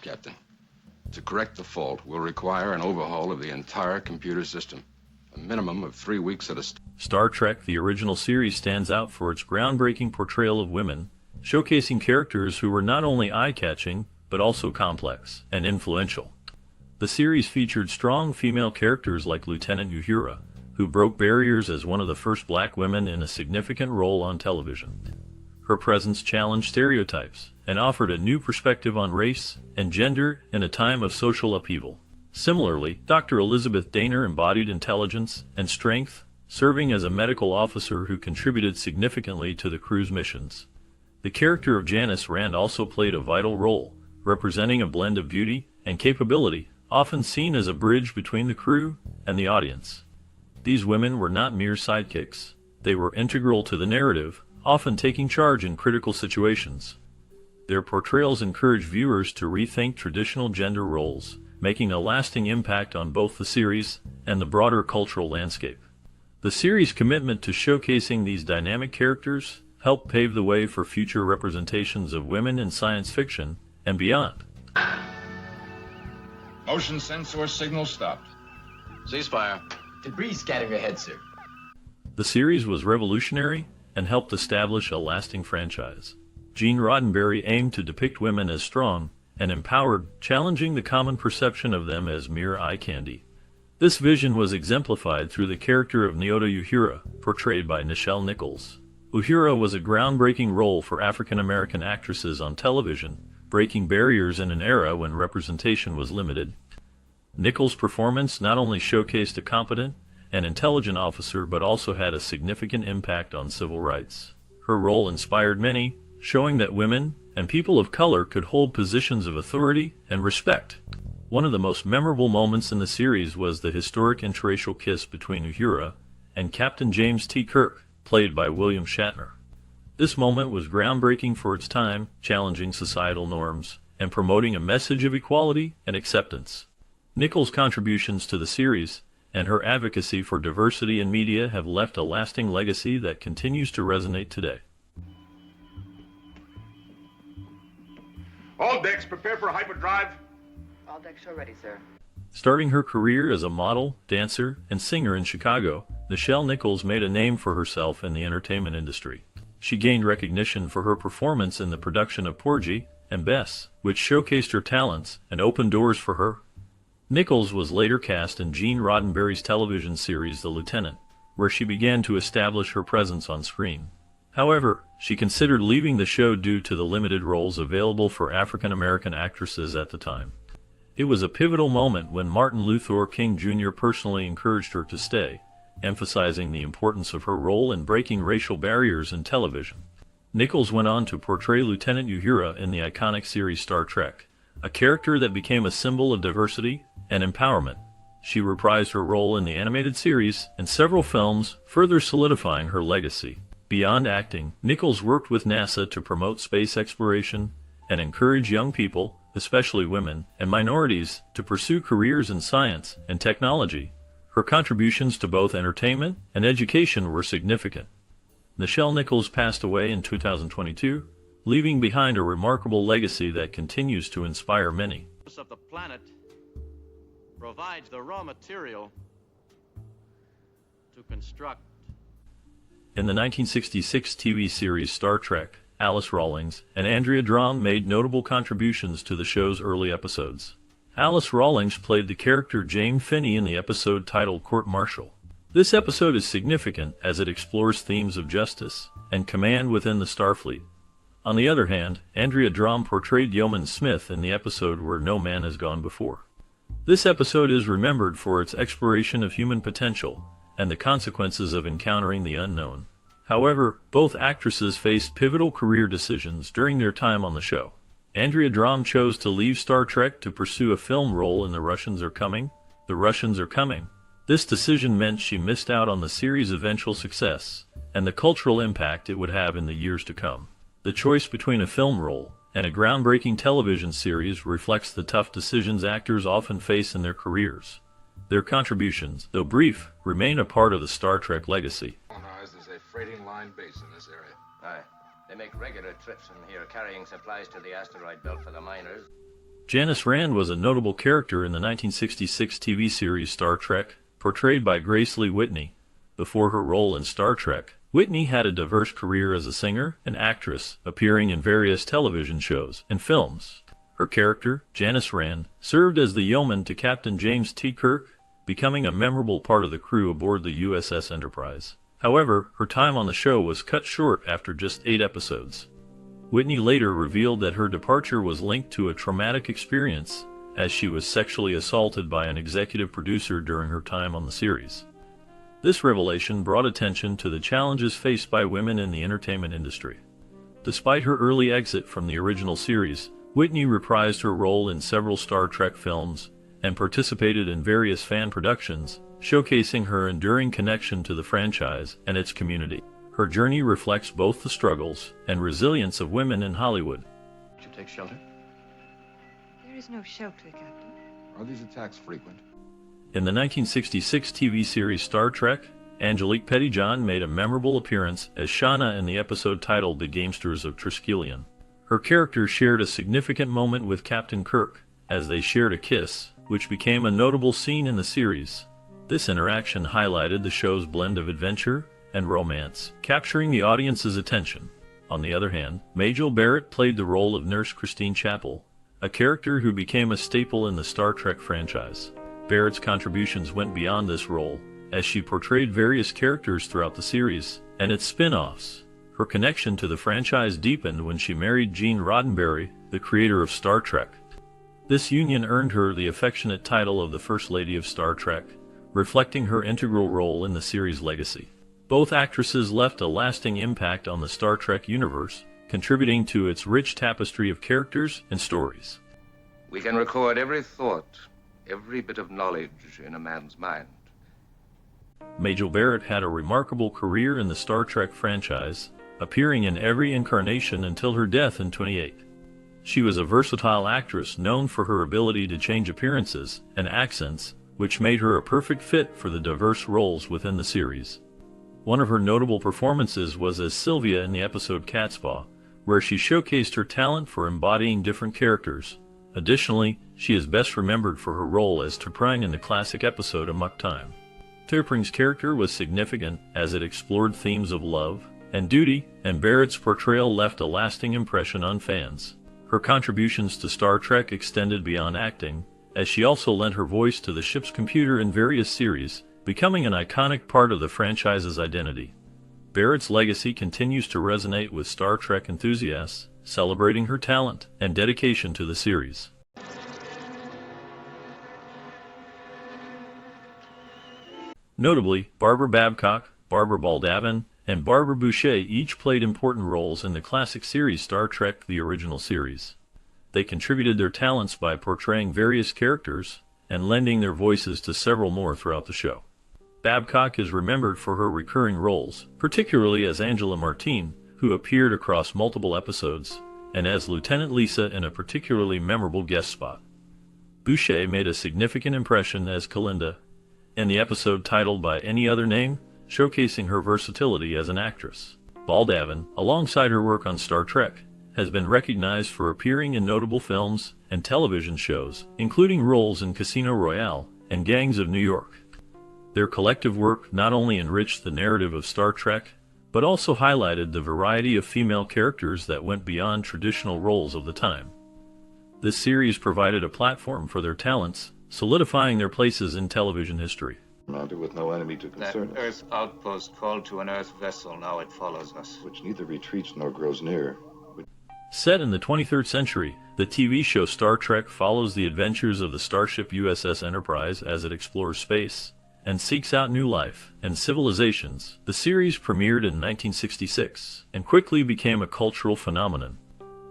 Captain. To correct the fault, we'll require an overhaul of the entire computer system. A minimum of 3 weeks at a Star Trek, the original series, stands out for its groundbreaking portrayal of women, showcasing characters who were not only eye-catching, but also complex and influential. The series featured strong female characters like Lieutenant Uhura, who broke barriers as one of the first black women in a significant role on television. Her presence challenged stereotypes and offered a new perspective on race and gender in a time of social upheaval. Similarly, Dr. Elizabeth Daner embodied intelligence and strength, serving as a medical officer who contributed significantly to the crew's missions. The character of Janice Rand also played a vital role, representing a blend of beauty and capability, often seen as a bridge between the crew and the audience. These women were not mere sidekicks. They were integral to the narrative, often taking charge in critical situations. Their portrayals encourage viewers to rethink traditional gender roles, making a lasting impact on both the series and the broader cultural landscape. The series' commitment to showcasing these dynamic characters helped pave the way for future representations of women in science fiction and beyond. Motion sensor signal stopped. Ceasefire. Debris scanning ahead, sir. The series was revolutionary and helped establish a lasting franchise. Gene Roddenberry aimed to depict women as strong and empowered, challenging the common perception of them as mere eye candy. This vision was exemplified through the character of Nyota Uhura, portrayed by Nichelle Nichols. Uhura was a groundbreaking role for African-American actresses on television, breaking barriers in an era when representation was limited. Nichols' performance not only showcased a competent and intelligent officer but also had a significant impact on civil rights. Her role inspired many, showing that women and people of color could hold positions of authority and respect. One of the most memorable moments in the series was the historic interracial kiss between Uhura and Captain James T. Kirk, played by William Shatner. This moment was groundbreaking for its time, challenging societal norms and promoting a message of equality and acceptance. Nichols' contributions to the series and her advocacy for diversity in media have left a lasting legacy that continues to resonate today. All decks, prepare for hyperdrive. All decks are ready, sir. Starting her career as a model, dancer, and singer in Chicago, Nichelle Nichols made a name for herself in the entertainment industry. She gained recognition for her performance in the production of Porgy and Bess, which showcased her talents and opened doors for her. Nichols was later cast in Gene Roddenberry's television series The Lieutenant, where she began to establish her presence on screen. However, she considered leaving the show due to the limited roles available for African-American actresses at the time. It was a pivotal moment when Martin Luther King Jr. personally encouraged her to stay, emphasizing the importance of her role in breaking racial barriers in television. Nichols went on to portray Lieutenant Uhura in the iconic series Star Trek, a character that became a symbol of diversity and empowerment. She reprised her role in the animated series and several films, further solidifying her legacy. Beyond acting, Nichols worked with NASA to promote space exploration and encourage young people, especially women and minorities, to pursue careers in science and technology. Her contributions to both entertainment and education were significant. Nichelle Nichols passed away in 2022, leaving behind a remarkable legacy that continues to inspire many. Of the planet provides the raw material to construct. In the 1966 TV series Star Trek, Alice Rawlings and Andrea Drum made notable contributions to the show's early episodes. Alice Rawlings played the character Jane Finney in the episode titled Court Martial. This episode is significant as it explores themes of justice and command within the Starfleet. On the other hand, Andrea Drum portrayed Yeoman Smith in the episode Where No Man Has Gone Before. This episode is remembered for its exploration of human potential and the consequences of encountering the unknown. However, both actresses faced pivotal career decisions during their time on the show. Andrea Drum chose to leave Star Trek to pursue a film role in The Russians Are Coming. The Russians Are Coming. This decision meant she missed out on the series' eventual success and the cultural impact it would have in the years to come. The choice between a film role and a groundbreaking television series reflects the tough decisions actors often face in their careers. Their contributions, though brief, remain a part of the Star Trek legacy. There's a freighting line base in this area. Aye. They make regular trips from here, carrying supplies to the asteroid belt for the miners. Janice Rand was a notable character in the 1966 TV series Star Trek, portrayed by Grace Lee Whitney. Before her role in Star Trek, Whitney had a diverse career as a singer and actress, appearing in various television shows and films. Her character, Janice Rand, served as the yeoman to Captain James T. Kirk, becoming a memorable part of the crew aboard the USS Enterprise. However, her time on the show was cut short after just 8 episodes. Whitney later revealed that her departure was linked to a traumatic experience, as she was sexually assaulted by an executive producer during her time on the series. This revelation brought attention to the challenges faced by women in the entertainment industry. Despite her early exit from the original series, Whitney reprised her role in several Star Trek films and participated in various fan productions, showcasing her enduring connection to the franchise and its community. Her journey reflects both the struggles and resilience of women in Hollywood. Did you take shelter? There is no shelter, Captain. Are these attacks frequent? In the 1966 TV series Star Trek, Angelique Pettyjohn made a memorable appearance as Shauna in the episode titled The Gamesters of Triskelion. Her character shared a significant moment with Captain Kirk, as they shared a kiss, which became a notable scene in the series. This interaction highlighted the show's blend of adventure and romance, capturing the audience's attention. On the other hand, Majel Barrett played the role of Nurse Christine Chapel, a character who became a staple in the Star Trek franchise. Barrett's contributions went beyond this role, as she portrayed various characters throughout the series and its spin-offs. Her connection to the franchise deepened when she married Gene Roddenberry, the creator of Star Trek. This union earned her the affectionate title of the First Lady of Star Trek, reflecting her integral role in the series' legacy. Both actresses left a lasting impact on the Star Trek universe, contributing to its rich tapestry of characters and stories. We can record every thought, every bit of knowledge in a man's mind. Majel Barrett had a remarkable career in the Star Trek franchise, appearing in every incarnation until her death in 1928. She was a versatile actress known for her ability to change appearances and accents, which made her a perfect fit for the diverse roles within the series. One of her notable performances was as Sylvia in the episode Catspaw, where she showcased her talent for embodying different characters. Additionally, she is best remembered for her role as T'Pring in the classic episode Amok Time. T'Pring's character was significant as it explored themes of love and duty, and Barrett's portrayal left a lasting impression on fans. Her contributions to Star Trek extended beyond acting, as she also lent her voice to the ship's computer in various series, becoming an iconic part of the franchise's identity. Barrett's legacy continues to resonate with Star Trek enthusiasts, celebrating her talent and dedication to the series. Notably, Barbara Babcock, Barbara Baldwin, and Barbara Boucher each played important roles in the classic series Star Trek: The Original Series. They contributed their talents by portraying various characters and lending their voices to several more throughout the show. Babcock is remembered for her recurring roles, particularly as Angela Martine, who appeared across multiple episodes, and as Lieutenant Lisa in a particularly memorable guest spot. Boucher made a significant impression as Kalinda in the episode titled By Any Other Name, showcasing her versatility as an actress. Baldwin, alongside her work on Star Trek, has been recognized for appearing in notable films and television shows, including roles in Casino Royale and Gangs of New York. Their collective work not only enriched the narrative of Star Trek, but also highlighted the variety of female characters that went beyond traditional roles of the time. This series provided a platform for their talents, solidifying their places in television history. Mounted with no enemy to concern That us, Earth outpost called to an Earth vessel, now it follows us. which neither retreats nor grows near. Set in the 23rd century, the TV show Star Trek follows the adventures of the starship USS Enterprise as it explores space and seeks out new life and civilizations. The series premiered in 1966 and quickly became a cultural phenomenon.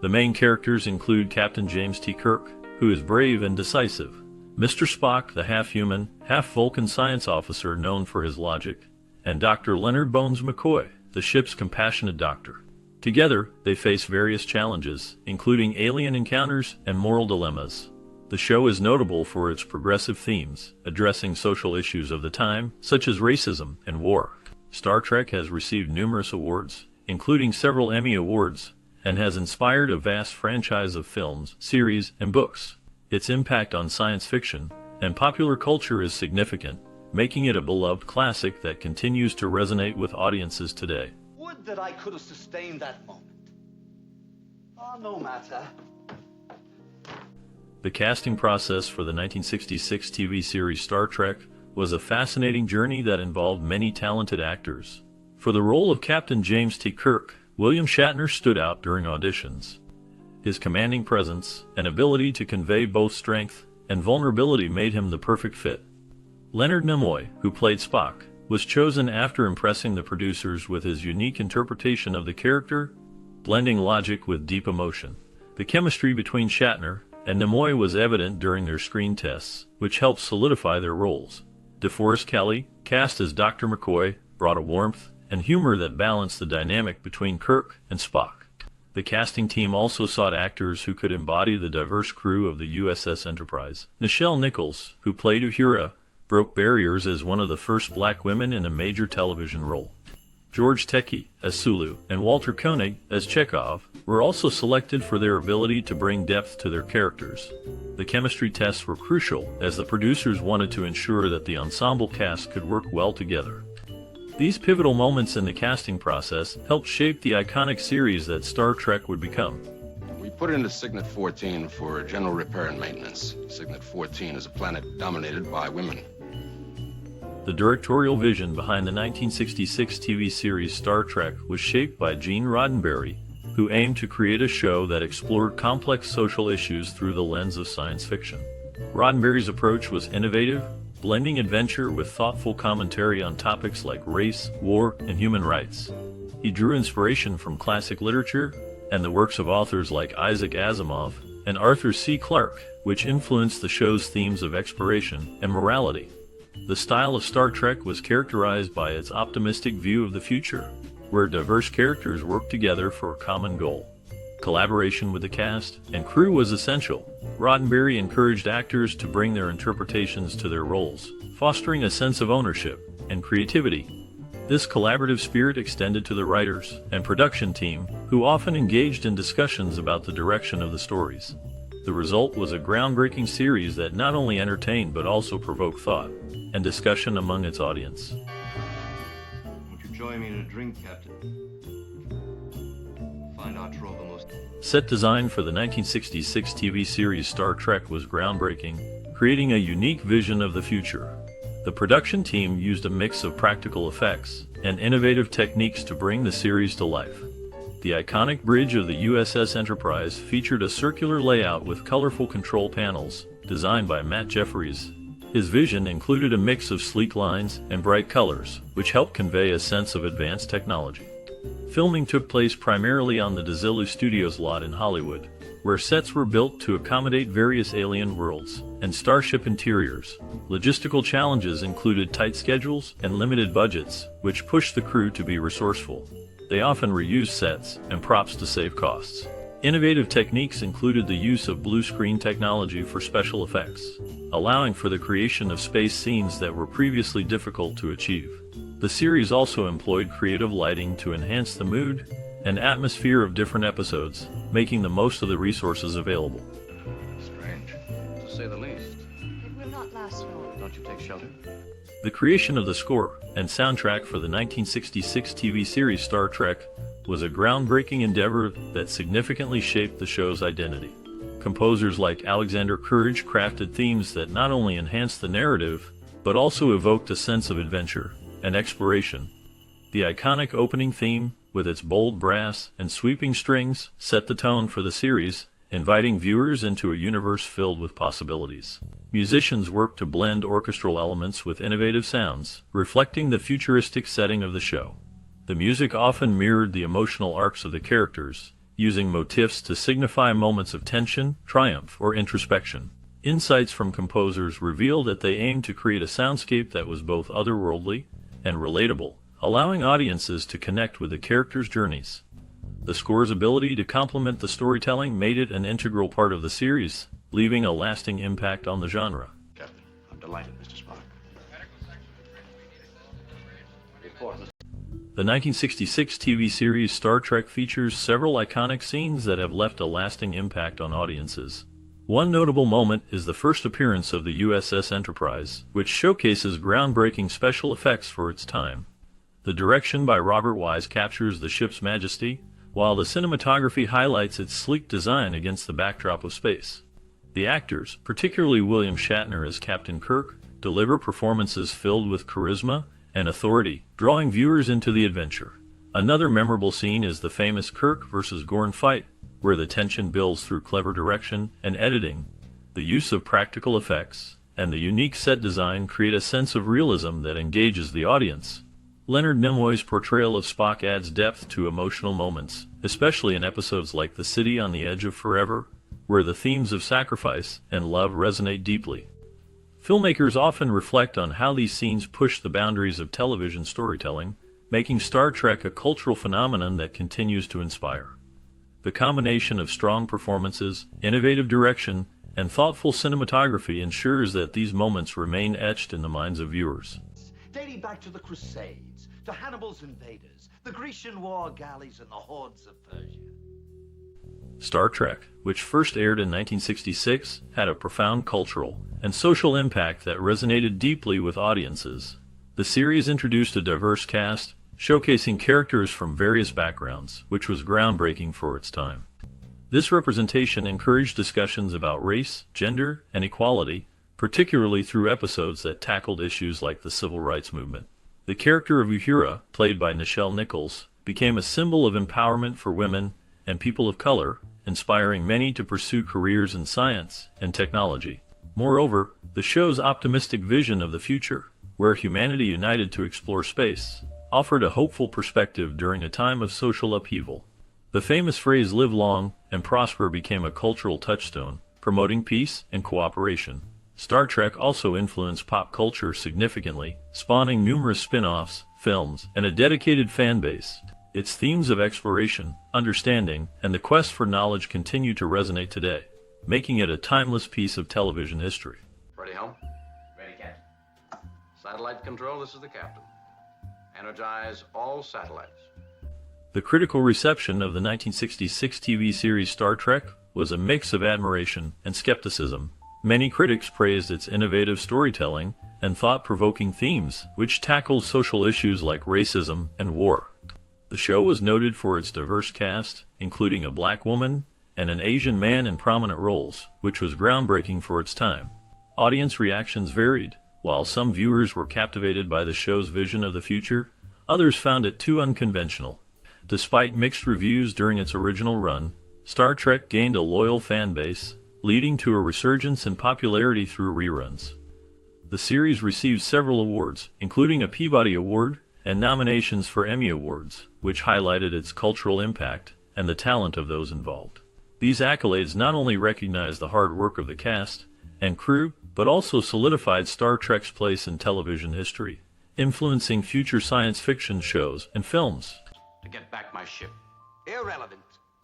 The main characters include Captain James T. Kirk, who is brave and decisive, Mr. Spock, the half-human, half-Vulcan science officer known for his logic, and Dr. Leonard Bones McCoy, the ship's compassionate doctor. Together, they face various challenges, including alien encounters and moral dilemmas. The show is notable for its progressive themes, addressing social issues of the time, such as racism and war. Star Trek has received numerous awards, including several Emmy Awards, and has inspired a vast franchise of films, series, and books. Its impact on science fiction and popular culture is significant, making it a beloved classic that continues to resonate with audiences today. Would that I could have sustained that moment. Oh, no matter. The casting process for the 1966 TV series Star Trek was a fascinating journey that involved many talented actors. For the role of Captain James T. Kirk, William Shatner stood out during auditions. His commanding presence and ability to convey both strength and vulnerability made him the perfect fit. Leonard Nimoy, who played Spock, was chosen after impressing the producers with his unique interpretation of the character, blending logic with deep emotion. The chemistry between Shatner and Nimoy was evident during their screen tests, which helped solidify their roles. DeForest Kelley, cast as Dr. McCoy, brought a warmth and humor that balanced the dynamic between Kirk and Spock. The casting team also sought actors who could embody the diverse crew of the USS Enterprise. Nichelle Nichols, who played Uhura, broke barriers as one of the first black women in a major television role. George Takei as Sulu and Walter Koenig as Chekhov were also selected for their ability to bring depth to their characters. The chemistry tests were crucial as the producers wanted to ensure that the ensemble cast could work well together. These pivotal moments in the casting process helped shape the iconic series that Star Trek would become. We put into Signet 14 for general repair and maintenance. Signet 14 is a planet dominated by women. The directorial vision behind the 1966 TV series Star Trek was shaped by Gene Roddenberry, who aimed to create a show that explored complex social issues through the lens of science fiction. Roddenberry's approach was innovative, blending adventure with thoughtful commentary on topics like race, war, and human rights. He drew inspiration from classic literature and the works of authors like Isaac Asimov and Arthur C. Clarke, which influenced the show's themes of exploration and morality. The style of Star Trek was characterized by its optimistic view of the future, where diverse characters worked together for a common goal. Collaboration with the cast and crew was essential. Roddenberry encouraged actors to bring their interpretations to their roles, fostering a sense of ownership and creativity. This collaborative spirit extended to the writers and production team, who often engaged in discussions about the direction of the stories. The result was a groundbreaking series that not only entertained but also provoked thought and discussion among its audience. Won't you join me in a drink, Captain? Find our trove the most... Set design for the 1966 TV series Star Trek was groundbreaking, creating a unique vision of the future. The production team used a mix of practical effects and innovative techniques to bring the series to life. The iconic bridge of the USS Enterprise featured a circular layout with colorful control panels, designed by Matt Jeffries. His vision included a mix of sleek lines and bright colors, which helped convey a sense of advanced technology. Filming took place primarily on the DeZillu Studios lot in Hollywood, where sets were built to accommodate various alien worlds and starship interiors. Logistical challenges included tight schedules and limited budgets, which pushed the crew to be resourceful. They often reused sets and props to save costs. Innovative techniques included the use of blue screen technology for special effects, allowing for the creation of space scenes that were previously difficult to achieve. The series also employed creative lighting to enhance the mood and atmosphere of different episodes, making the most of the resources available. Strange, to say the least. It will not last long. Don't you take shelter? The creation of the score and soundtrack for the 1966 TV series Star Trek was a groundbreaking endeavor that significantly shaped the show's identity. Composers like Alexander Courage crafted themes that not only enhanced the narrative, but also evoked a sense of adventure and exploration. The iconic opening theme, with its bold brass and sweeping strings, set the tone for the series, inviting viewers into a universe filled with possibilities. Musicians worked to blend orchestral elements with innovative sounds, reflecting the futuristic setting of the show. The music often mirrored the emotional arcs of the characters, using motifs to signify moments of tension, triumph, or introspection. Insights from composers revealed that they aimed to create a soundscape that was both otherworldly and relatable, allowing audiences to connect with the characters' journeys. The score's ability to complement the storytelling made it an integral part of the series, leaving a lasting impact on the genre. Captain, I'm delighted, Mr. Spock. The 1966 TV series Star Trek features several iconic scenes that have left a lasting impact on audiences. One notable moment is the first appearance of the USS Enterprise, which showcases groundbreaking special effects for its time. The direction by Robert Wise captures the ship's majesty, while the cinematography highlights its sleek design against the backdrop of space. The actors, particularly William Shatner as Captain Kirk, deliver performances filled with charisma and authority, drawing viewers into the adventure. Another memorable scene is the famous Kirk versus Gorn fight, where the tension builds through clever direction and editing. The use of practical effects and the unique set design create a sense of realism that engages the audience. Leonard Nimoy's portrayal of Spock adds depth to emotional moments, especially in episodes like The City on the Edge of Forever, where the themes of sacrifice and love resonate deeply. Filmmakers often reflect on how these scenes push the boundaries of television storytelling, making Star Trek a cultural phenomenon that continues to inspire. The combination of strong performances, innovative direction, and thoughtful cinematography ensures that these moments remain etched in the minds of viewers. Dating back to the Crusades, to Hannibal's invaders, the Grecian war galleys, and the hordes of Persia. Star Trek, which first aired in 1966, had a profound cultural and social impact that resonated deeply with audiences. The series introduced a diverse cast, showcasing characters from various backgrounds, which was groundbreaking for its time. This representation encouraged discussions about race, gender, and equality, particularly through episodes that tackled issues like the civil rights movement. The character of Uhura, played by Nichelle Nichols, became a symbol of empowerment for women and people of color, inspiring many to pursue careers in science and technology. Moreover, the show's optimistic vision of the future, where humanity united to explore space, offered a hopeful perspective during a time of social upheaval. The famous phrase "live long and prosper" became a cultural touchstone, promoting peace and cooperation. Star Trek also influenced pop culture significantly, spawning numerous spin-offs, films, and a dedicated fan base. Its themes of exploration, understanding, and the quest for knowledge continue to resonate today, making it a timeless piece of television history. Ready, Helm? Ready, Captain. Satellite control, this is the captain. Energize all satellites. The critical reception of the 1966 TV series Star Trek was a mix of admiration and skepticism. Many critics praised its innovative storytelling and thought-provoking themes, which tackled social issues like racism and war. The show was noted for its diverse cast, including a black woman and an Asian man in prominent roles, which was groundbreaking for its time. Audience reactions varied. While some viewers were captivated by the show's vision of the future, others found it too unconventional. Despite mixed reviews during its original run, Star Trek gained a loyal fan base, leading to a resurgence in popularity through reruns. The series received several awards, including a Peabody Award and nominations for Emmy Awards, which highlighted its cultural impact and the talent of those involved. These accolades not only recognized the hard work of the cast and crew, but also solidified Star Trek's place in television history, influencing future science fiction shows and films. To get back my ship. Irrelevant.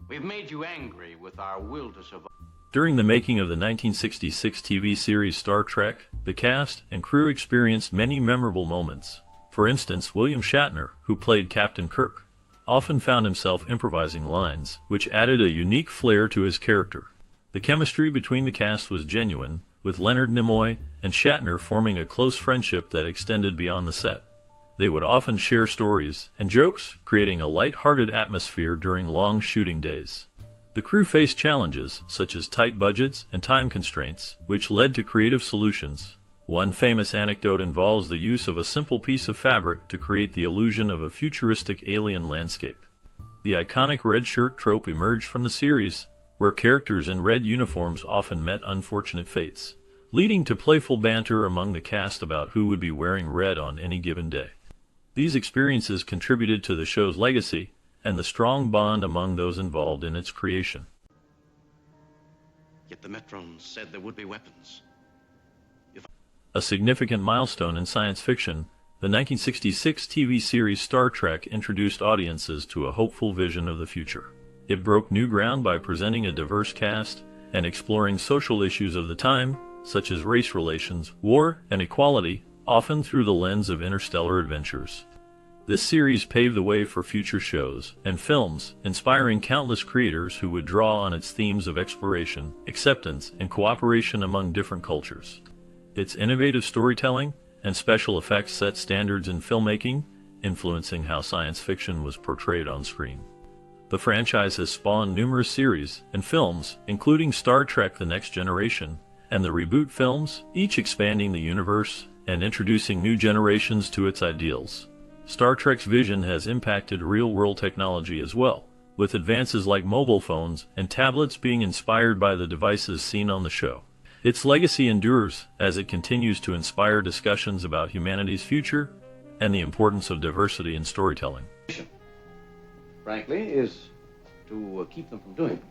We've made you angry with our will to survive. During the making of the 1966 TV series Star Trek, the cast and crew experienced many memorable moments. For instance, William Shatner, who played Captain Kirk, often found himself improvising lines, which added a unique flair to his character. The chemistry between the cast was genuine, with Leonard Nimoy and Shatner forming a close friendship that extended beyond the set. They would often share stories and jokes, creating a light-hearted atmosphere during long shooting days. The crew faced challenges, such as tight budgets and time constraints, which led to creative solutions. One famous anecdote involves the use of a simple piece of fabric to create the illusion of a futuristic alien landscape. The iconic red shirt trope emerged from the series, where characters in red uniforms often met unfortunate fates, leading to playful banter among the cast about who would be wearing red on any given day. These experiences contributed to the show's legacy and the strong bond among those involved in its creation. Yet the Metrons said there would be weapons. A significant milestone in science fiction, the 1966 TV series Star Trek introduced audiences to a hopeful vision of the future. It broke new ground by presenting a diverse cast and exploring social issues of the time, such as race relations, war, and equality, often through the lens of interstellar adventures. This series paved the way for future shows and films, inspiring countless creators who would draw on its themes of exploration, acceptance, and cooperation among different cultures. Its innovative storytelling and special effects set standards in filmmaking, influencing how science fiction was portrayed on screen. The franchise has spawned numerous series and films, including Star Trek: The Next Generation and the reboot films, each expanding the universe and introducing new generations to its ideals. Star Trek's vision has impacted real-world technology as well, with advances like mobile phones and tablets being inspired by the devices seen on the show. Its legacy endures as it continues to inspire discussions about humanity's future and the importance of diversity in storytelling. Frankly, is to keep them from doing it.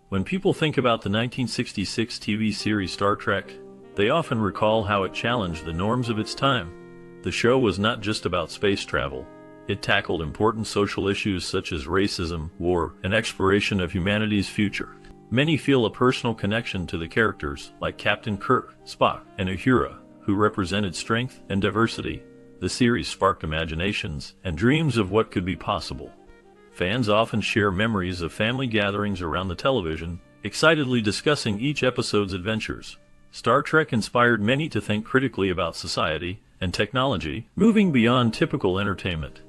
When people think about the 1966 TV series Star Trek, they often recall how it challenged the norms of its time. The show was not just about space travel. It tackled important social issues such as racism, war, and exploration of humanity's future. Many feel a personal connection to the characters, like Captain Kirk, Spock, and Uhura, who represented strength and diversity. The series sparked imaginations and dreams of what could be possible. Fans often share memories of family gatherings around the television, excitedly discussing each episode's adventures. Star Trek inspired many to think critically about society and technology, moving beyond typical entertainment.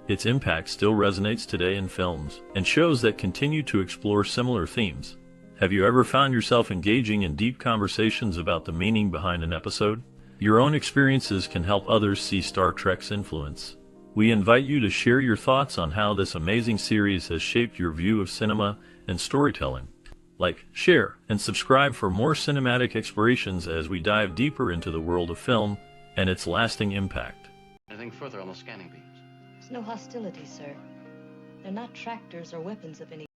Its impact still resonates today in films and shows that continue to explore similar themes. Have you ever found yourself engaging in deep conversations about the meaning behind an episode? Your own experiences can help others see Star Trek's influence. We invite you to share your thoughts on how this amazing series has shaped your view of cinema and storytelling. Like, share, and subscribe for more cinematic explorations as we dive deeper into the world of film and its lasting impact. Anything further on the scanning beams? There's no hostility, sir. They're not tractors or weapons of any